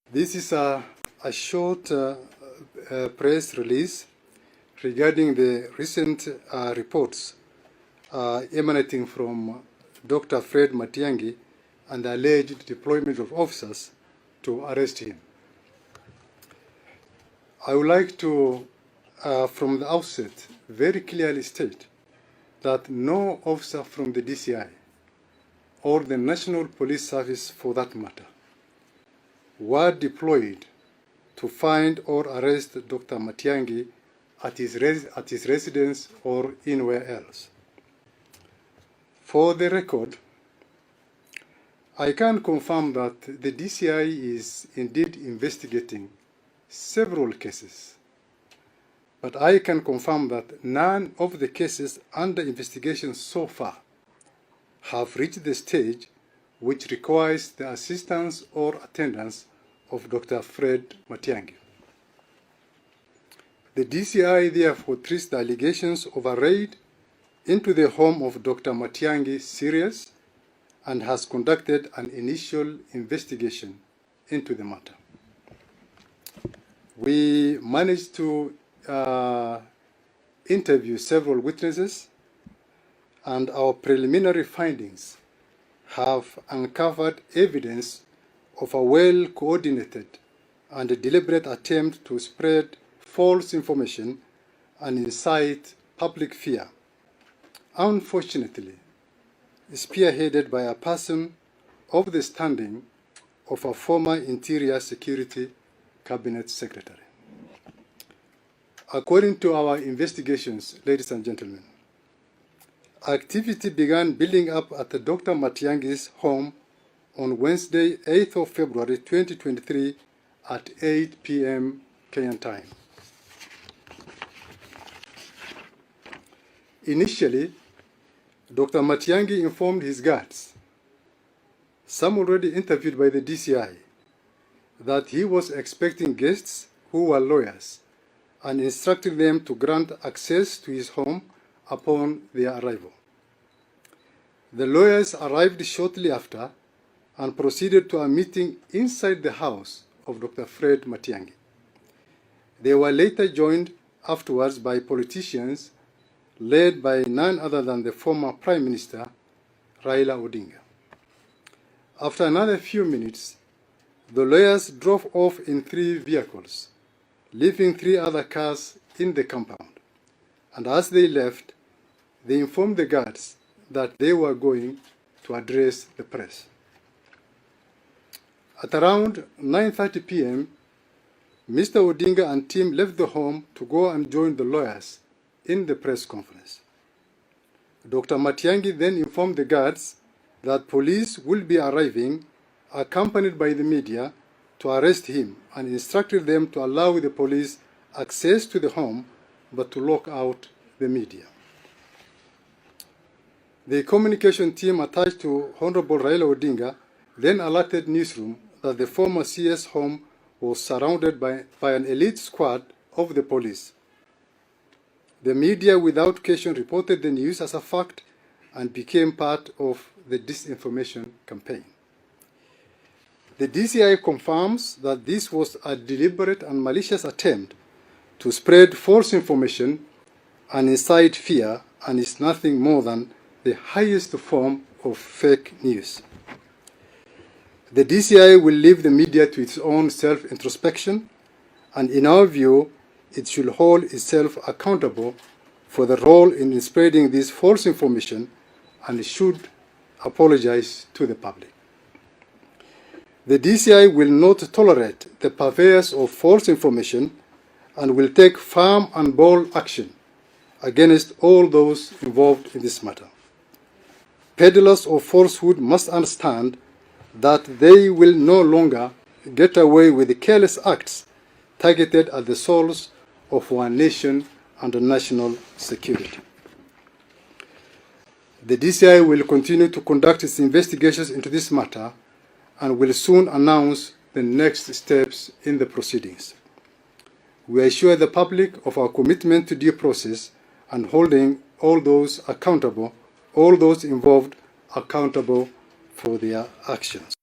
This is a short press release regarding the recent reports emanating from Dr. Fred Matiangi and the alleged deployment of officers to arrest him. I would like to, from the outset, very clearly state that no officer from the DCI or the National Police Service, for that matter, were deployed to find or arrest Dr. Matiangi at his residence or anywhere else. For the record, I can confirm that the DCI is indeed investigating several cases, but I can confirm that none of the cases under investigation so far have reached the stage which requires the assistance or attendance of Dr. Fred Matiangi. The DCI therefore treats the allegations of a raid into the home of Dr. Matiangi serious and has conducted an initial investigation into the matter. We managed to interview several witnesses, and our preliminary findings have uncovered evidence of a well-coordinated and deliberate attempt to spread false information and incite public fear, unfortunately spearheaded by a person of the standing of a former Interior Security Cabinet Secretary. According to our investigations, ladies and gentlemen, activity began building up at Dr. Matiangi's home on Wednesday, 8th of February 2023 at 8 p.m. Kenyan time. Initially, Dr. Matiangi informed his guards, some already interviewed by the DCI, that he was expecting guests who were lawyers and instructed them to grant access to his home upon their arrival. The lawyers arrived shortly after and proceeded to a meeting inside the house of Dr. Fred Matiangi. They were later joined afterwards by politicians led by none other than the former Prime Minister, Raila Odinga. After another few minutes, the lawyers drove off in 3 vehicles, leaving 3 other cars in the compound. And as they left, they informed the guards that they were going to address the press. At around 9:30 p.m., Mr. Odinga and team left the home to go and join the lawyers in the press conference. Dr. Matiangi then informed the guards that police will be arriving, accompanied by the media, to arrest him, and instructed them to allow the police access to the home, but to lock out the media. The communication team attached to Honorable Raila Odinga then alerted newsroom that the former CS home was surrounded by an elite squad of the police. The media without question reported the news as a fact and became part of the disinformation campaign. The DCI confirms that this was a deliberate and malicious attempt to spread false information and incite fear, and is nothing more than the highest form of fake news. The DCI will leave the media to its own self-introspection, and in our view, it should hold itself accountable for the role in spreading this false information and should apologize to the public. The DCI will not tolerate the purveyors of false information and will take firm and bold action against all those involved in this matter. Peddlers of falsehood must understand that they will no longer get away with the careless acts targeted at the souls of our nation and national security. The DCI will continue to conduct its investigations into this matter and will soon announce the next steps in the proceedings. We assure the public of our commitment to due process and holding all those involved accountable for their actions.